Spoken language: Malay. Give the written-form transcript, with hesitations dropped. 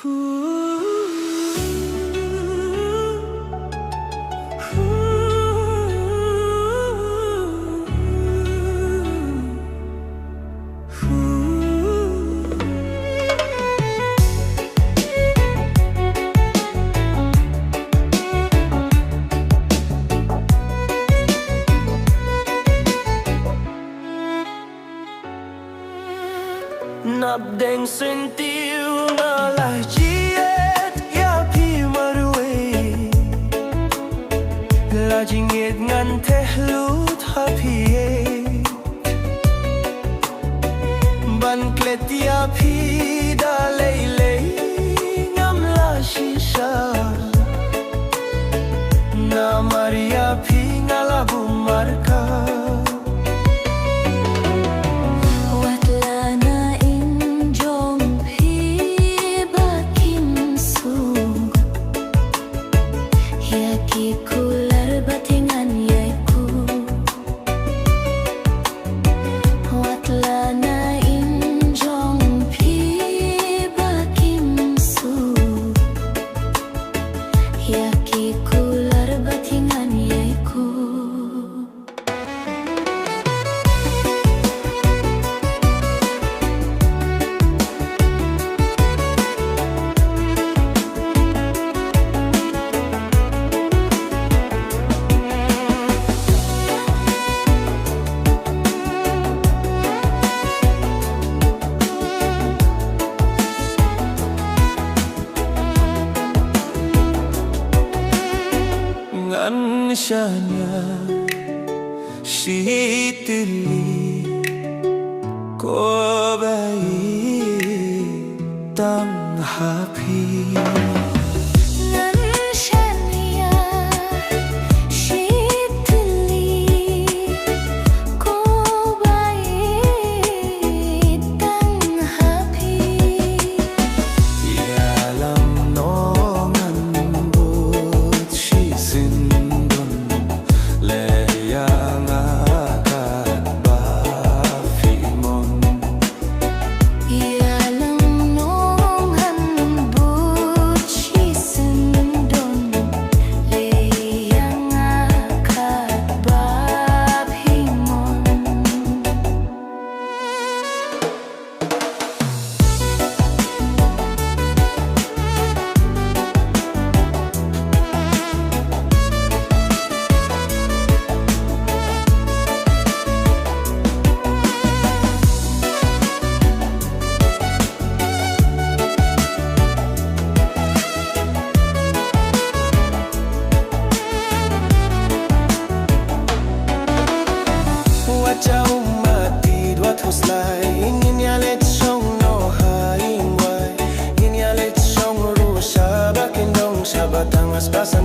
nắp đèn xuyên tiêu ngờ lại chiết ya pi marui là chỉ nghiệt ngăn thế lút happy ban klet ya pi da lei lei ngam la shisha na maria pi ngala bu marka shanya shitili ko bai tang happy Ngin leit shong no iingwai Ngin leit shong ru shabak indong shabatang aspasan